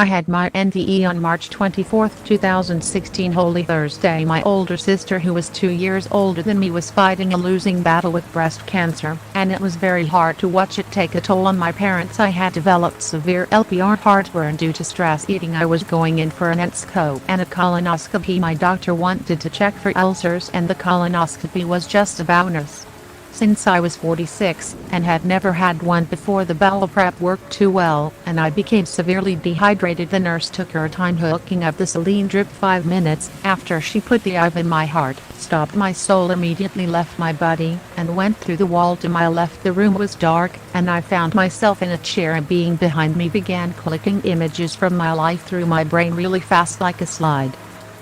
I had my NDE on March 24, 2016, Holy Thursday. My older sister, who was 2 years older than me, was fighting a losing battle with breast cancer, and it was very hard to watch it take a toll on my parents. I had developed severe LPR heartburn due to stress eating. I was going in for an endoscope and a colonoscopy. My doctor wanted to check for ulcers, and the colonoscopy was just a bonus. Since I was 46 and had never had one before, the bowel prep worked too well, and I became severely dehydrated. The nurse took her time hooking up the saline drip. 5 minutes after she put the IV in, my heart stopped. My soul immediately left my body and went through the wall to my left. The room was dark, and I found myself in a chair. A being behind me began clicking images from my life through my brain really fast, like a slide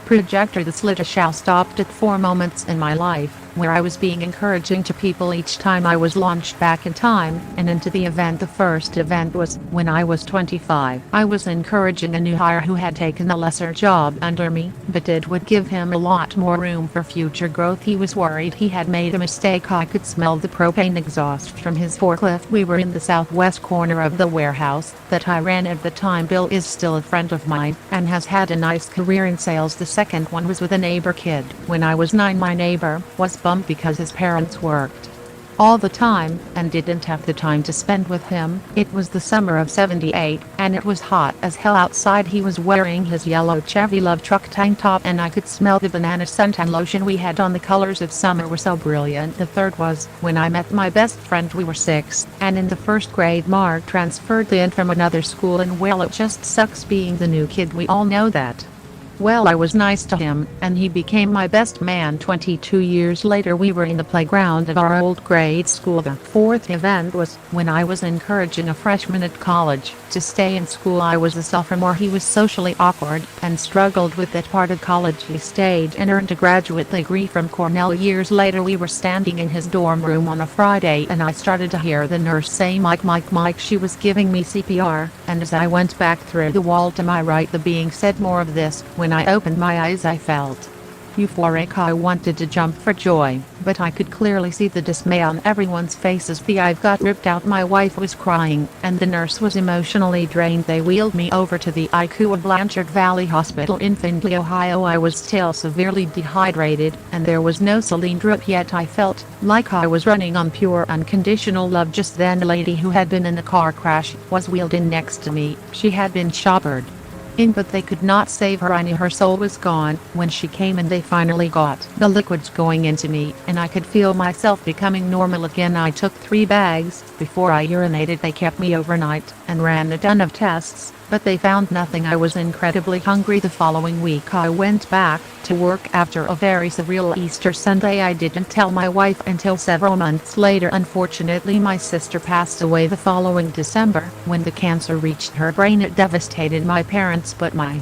projector. The slideshow stopped at 4 moments in my life where I was being encouraging to people. Each time I was launched back in time and into the event. The first event was when I was 25. I was encouraging a new hire who had taken a lesser job under me, but it would give him a lot more room for future growth. He was worried he had made a mistake. I could smell the propane exhaust from his forklift. We were in the southwest corner of the warehouse that I ran at the time. Bill is still a friend of mine and has had a nice career in sales. The second one was with a neighbor kid. When I was 9, my neighbor was bummed because his parents worked all the time and didn't have the time to spend with him. It was the summer of '78, and it was hot as hell outside. He was wearing his yellow Chevy Love truck tank top, and I could smell the banana suntan lotion we had on. The colors of summer were so brilliant. The third was when I met my best friend. We were 6 and in the first grade. Mark transferred in from another school, and well, it just sucks being the new kid. We all know that. Well, I was nice to him, and he became my best man. 22 years later, we were in the playground of our old grade school. The fourth event was when I was encouraging a freshman at college to stay in school. I was a sophomore. He was socially awkward and struggled with that part of college. He stayed and earned a graduate degree from Cornell. Years later, we were standing in his dorm room on a Friday, and I started to hear the nurse say, "Mike, Mike, Mike." She was giving me CPR, and as I went back through the wall to my right, the being said more of this. When I opened my eyes, I felt euphoric. I wanted to jump for joy, but I could clearly see the dismay on everyone's faces. The IV got ripped out. My wife was crying, and the nurse was emotionally drained. They wheeled me over to the ICU of Blanchard Valley Hospital in Findlay, Ohio. I was still severely dehydrated, and there was no saline drip yet. I felt like I was running on pure unconditional love. Just then, a lady who had been in a car crash was wheeled in next to me. She had been choppered in, but they could not save her. I knew her soul was gone when she came, and they finally got the liquids going into me, and I could feel myself becoming normal again. I took 3 bags before I urinated. They kept me overnight and ran a ton of tests, but they found nothing. I was incredibly hungry. The following week, I went back to work after a very surreal Easter Sunday. I didn't tell my wife until several months later. Unfortunately, my sister passed away the following December. When the cancer reached her brain, it devastated my parents, but my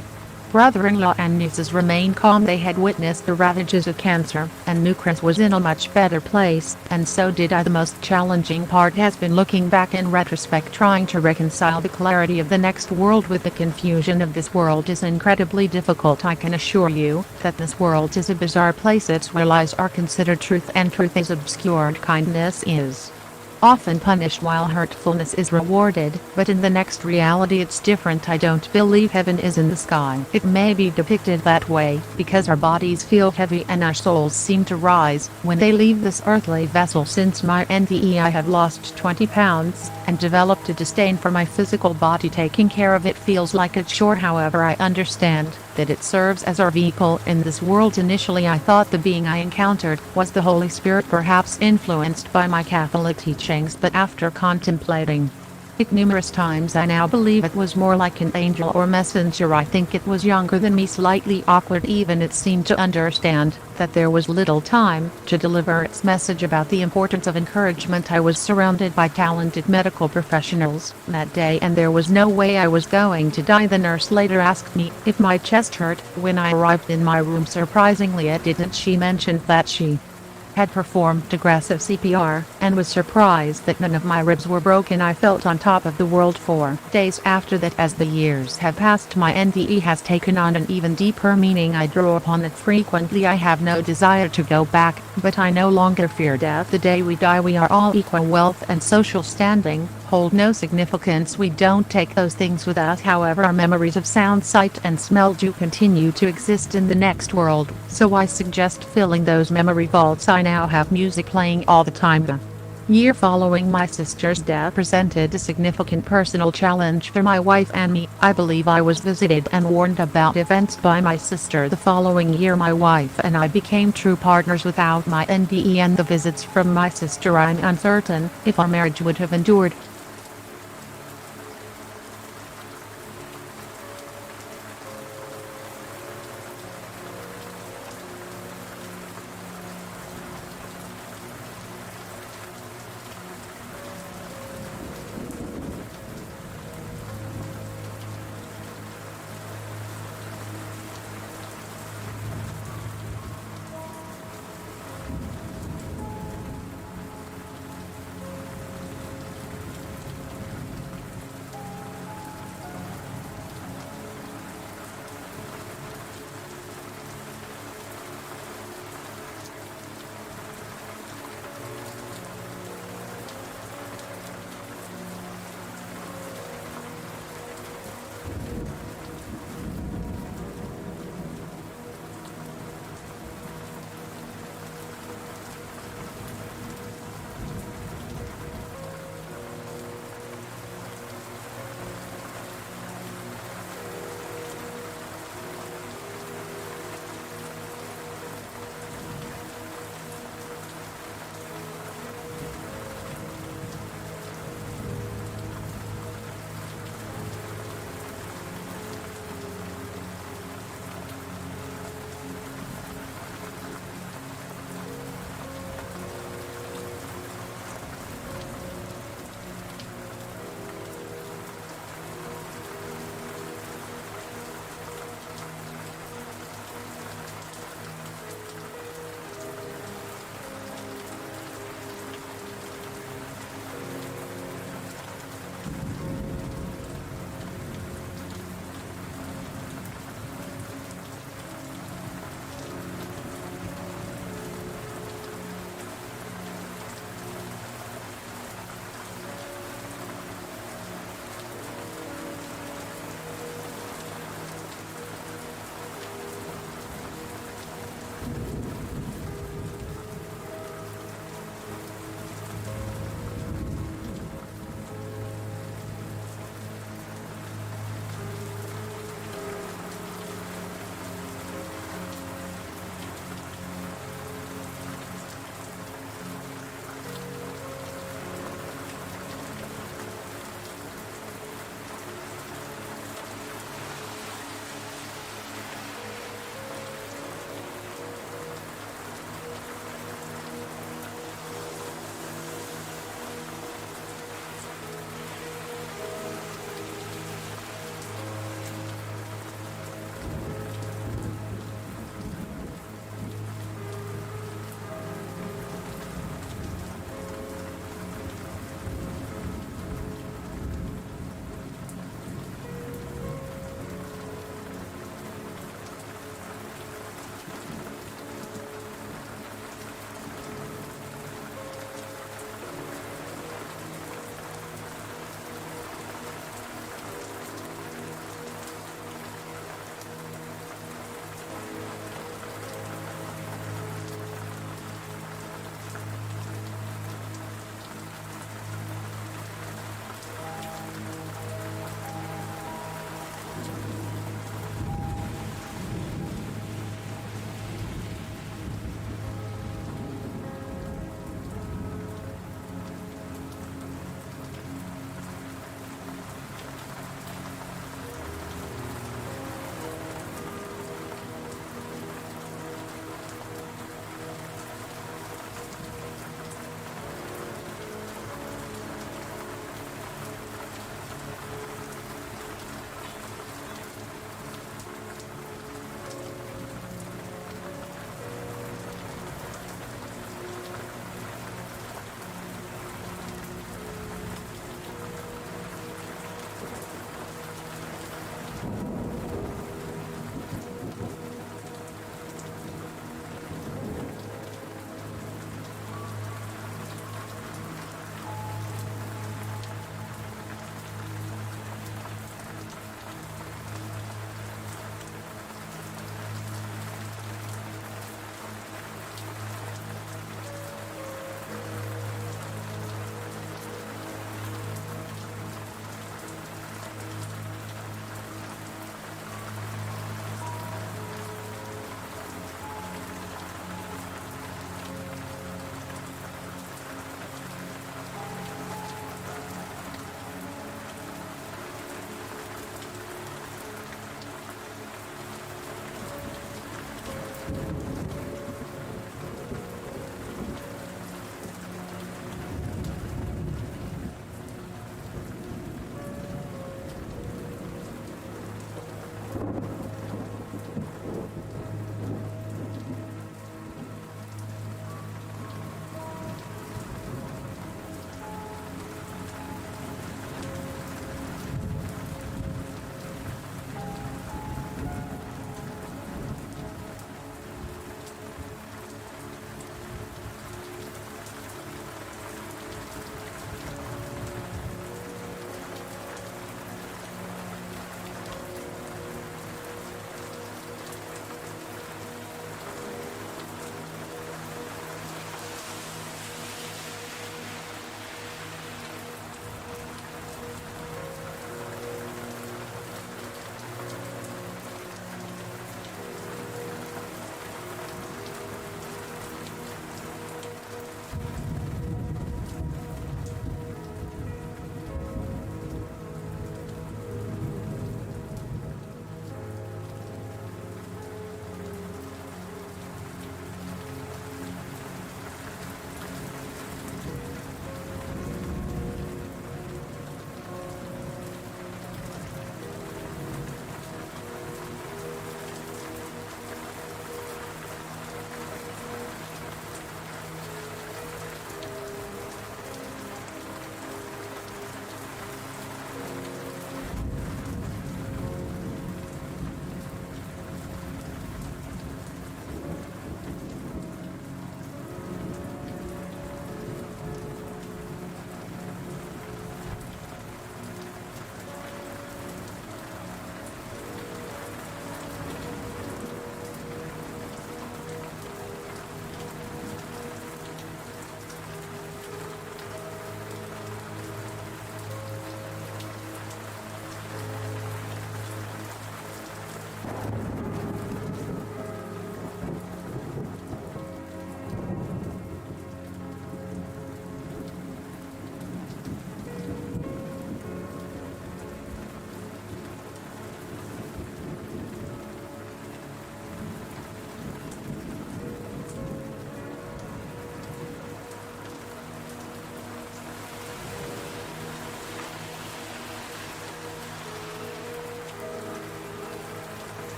brother-in-law and nieces remained calm. They had witnessed the ravages of cancer and knew Chris was in a much better place, and so did I. The most challenging part has been looking back in retrospect, trying to reconcile the clarity of the next world with the confusion of this world is incredibly difficult. I can assure you that this world is a bizarre place. It's where lies are considered truth and truth is obscured. Kindness is often punished while hurtfulness is rewarded, but in the next reality it's different. I don't believe heaven is in the sky. It may be depicted that way because our bodies feel heavy and our souls seem to rise when they leave this earthly vessel. Since my NDE, I have lost 20 pounds and developed a disdain for my physical body. Taking care of it feels like a chore. However, I understand that it serves as our vehicle in this world. Initially, I thought the being I encountered was the Holy Spirit, perhaps influenced by my Catholic teachings, but after contemplating it numerous times, I now believe it was more like an angel or messenger. I think it was younger than me, slightly awkward even. It seemed to understand that there was little time to deliver its message about the importance of encouragement. I was surrounded by talented medical professionals that day, and there was no way I was going to die. The nurse later asked me if my chest hurt when I arrived in my room. Surprisingly, it didn't. She mentioned that she had performed aggressive CPR and was surprised that none of my ribs were broken. I felt on top of the world for days after that. As the years have passed, my NDE has taken on an even deeper meaning. I draw upon it frequently. I have no desire to go back, but I no longer fear death. The day we die, we are all equal. Wealth and social standing hold no significance. We don't take those things with us. However, our memories of sound, sight, and smell do continue to exist in the next world. So I suggest filling those memory vaults. I now have music playing all the time. The year following my sister's death presented a significant personal challenge for my wife and me. I believe I was visited and warned about events by my sister. The following year my wife and I became true partners. Without my NDE and the visits from my sister, I'm uncertain if our marriage would have endured.